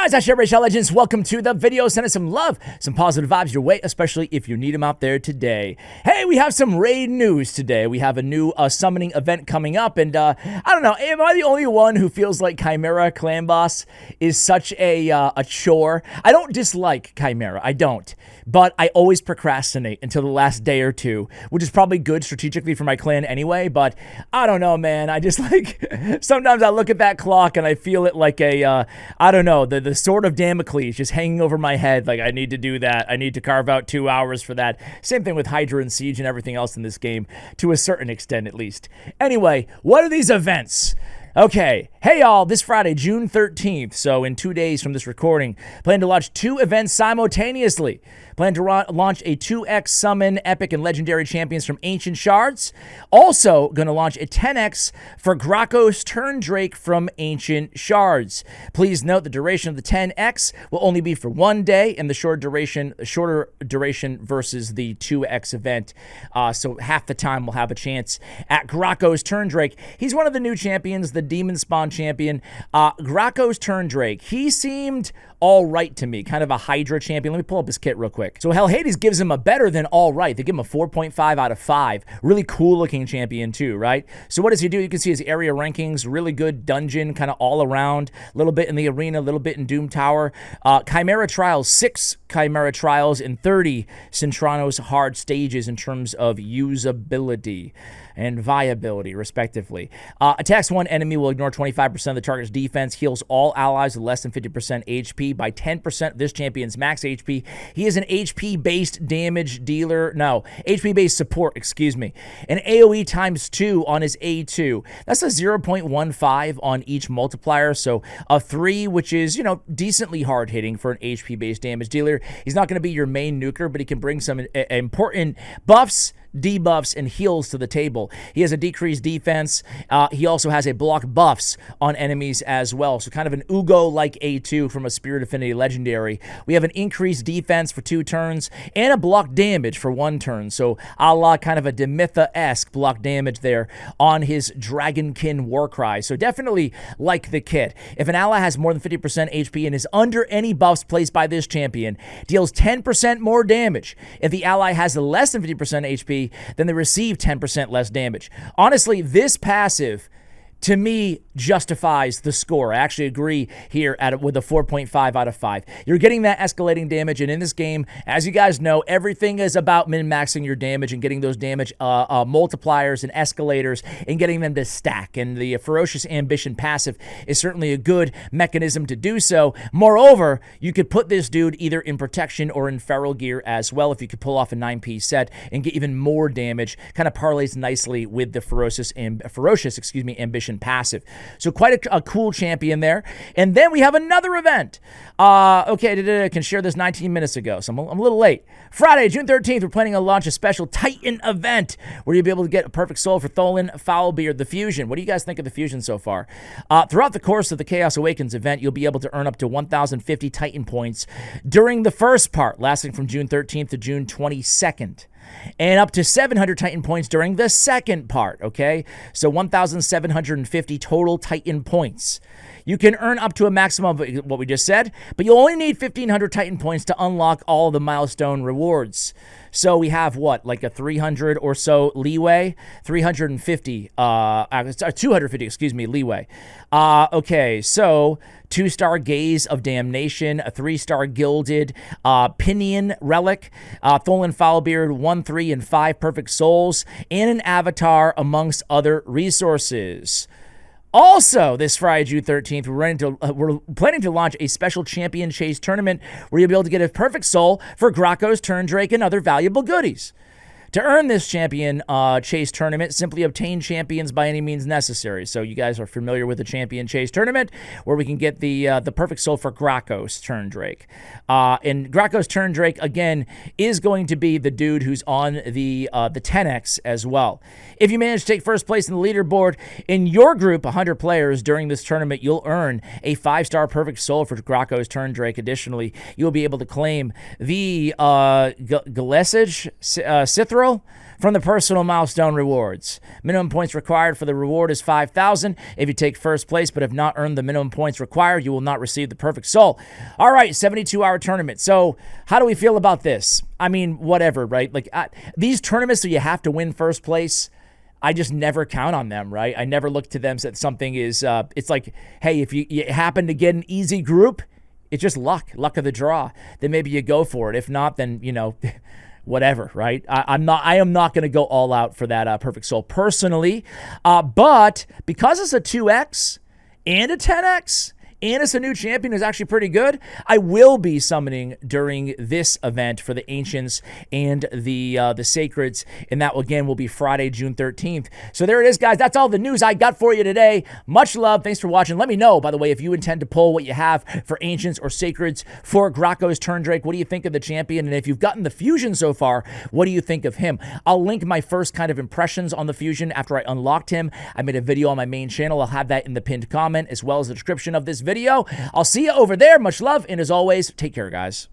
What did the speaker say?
Guys, I share Rachel Legends. Welcome to the video. Send us some love, some positive vibes your way, especially if you need them out there today. Hey, we have some raid news today. We have a new summoning event coming up, and I don't know, am I the only one who feels like Chimera Clan Boss is such a chore? I don't dislike Chimera, I don't, but I always procrastinate until the last day or two, which is probably good strategically for my clan anyway, but I don't know, man. I just like, sometimes I look at that clock and I feel it like a, I don't know, the sword of Damocles just hanging over my head. Like, I need to do that. I need to carve out 2 hours for that. Same thing with Hydra and Siege and everything else in this game, to a certain extent at least. Anyway, what are these events? Okay, hey y'all, this Friday, June 13th, so in 2 days from this recording, plan to launch 2 events simultaneously. Plan to launch a 2x summon epic and legendary champions from Ancient Shards. Also going to launch a 10x for Gracchos Turn Drake from Ancient Shards. Please note the duration of the 10x will only be for 1 day, and the shorter duration versus the 2x event. So half the time we'll have a chance at Gracchos Turn Drake. He's one of the new champions, the Demon Spawn champion. Gracchos Turn Drake, he seemed all right to me, kind of a Hydra champion. Let me pull up his kit real quick. So Hell Hades gives him a better than all right. They give him a 4.5 out of 5. Really cool looking champion too, right? So what does he do? You can see his area rankings, really good dungeon, kind of all around, a little bit in the arena, a little bit in Doom Tower. Chimera Trials, 6 Chimera Trials and 30 Centrano's hard stages in terms of usability and viability, respectively. Attacks one enemy will ignore 25% of the target's defense, heals all allies with less than 50% HP by 10% of this champion's max HP. He is an HP-based damage dealer. No, HP-based support, excuse me. An AoE times 2 on his A2. That's a 0.15 on each multiplier, so a 3, which is, you know, decently hard-hitting for an HP-based damage dealer. He's not going to be your main nuker, but he can bring some important buffs, debuffs, and heals to the table. He has a decreased defense. He also has a block buffs on enemies as well. So kind of an Ugo-like A2 from a Spirit Affinity Legendary. We have an increased defense for 2 turns and a block damage for 1 turn. So a la kind of a Demitha-esque block damage there on his Dragonkin Warcry. So definitely like the kit. If an ally has more than 50% HP and is under any buffs placed by this champion, deals 10% more damage. If the ally has less than 50% HP, then they receive 10% less damage. Honestly, this passive, to me, justifies the score. I actually agree here with a 4.5 out of 5. You're getting that escalating damage, and in this game, as you guys know, everything is about min-maxing your damage and getting those damage multipliers and escalators and getting them to stack, and the Ferocious Ambition passive is certainly a good mechanism to do so. Moreover, you could put this dude either in protection or in feral gear as well if you could pull off a 9-piece set and get even more damage. Kind of parlays nicely with the Ferocious Ambition passive. So quite a cool champion there. And then we have another event. Okay, I can share this 19 minutes ago, so I'm a little late. Friday, June 13th, we're planning to launch a special Titan event where you'll be able to get a perfect soul for Tholan Foulbeard, the Fusion. What do you guys think of the Fusion so far? Throughout the course of the Chaos Awakens event, you'll be able to earn up to 1,050 Titan points during the first part, lasting from June 13th to June 22nd. And up to 700 Titan points during the second part, okay? So 1,750 total Titan points. You can earn up to a maximum of what we just said, but you'll only need 1,500 Titan points to unlock all the milestone rewards. So we have what, like a 300 or so leeway? 250, excuse me, leeway. Okay, so 2-star Gaze of Damnation, a 3-star Gilded Pinion Relic, Tholan Foulbeard, 1, 3, and 5 Perfect Souls, and an Avatar, amongst other resources. Also, this Friday, June 13th, we're planning to launch a special Champion Chase tournament where you'll be able to get a perfect soul for Gracchos Turn Drake and other valuable goodies. To earn this Champion Chase tournament, simply obtain champions by any means necessary. So you guys are familiar with the Champion Chase tournament, where we can get the perfect soul for Gracchos Turn Drake. And Gracchos Turn Drake, again, is going to be the dude who's on the 10X as well. If you manage to take first place in the leaderboard in your group, 100 players, during this tournament, you'll earn a 5-star perfect soul for Gracchos Turn Drake. Additionally, you'll be able to claim the Galesage Sithra April from the personal milestone rewards. Minimum points required for the reward is 5,000. If you take first place but have not earned the minimum points required, you will not receive the perfect soul. All right, 72-hour tournament. So how do we feel about this? I mean, whatever, right? Like these tournaments that you have to win first place, I just never count on them, right? I never look to them that something is, it's like, hey, if you happen to get an easy group, it's just luck of the draw. Then maybe you go for it. If not, then, you know, whatever, right? I am not going to go all out for that perfect soul personally. But because it's a 2x and a 10x, and it's a new champion who's actually pretty good, I will be summoning during this event for the Ancients and the Sacreds, and that, again, will be Friday, June 13th. So there it is, guys. That's all the news I got for you today. Much love. Thanks for watching. Let me know, by the way, if you intend to pull what you have for Ancients or Sacreds for Gracchos Turndrake. What do you think of the champion? And if you've gotten the Fusion so far, what do you think of him? I'll link my first kind of impressions on the Fusion after I unlocked him. I made a video on my main channel. I'll have that in the pinned comment as well as the description of this video. I'll see you over there. Much love, and as always, take care, guys.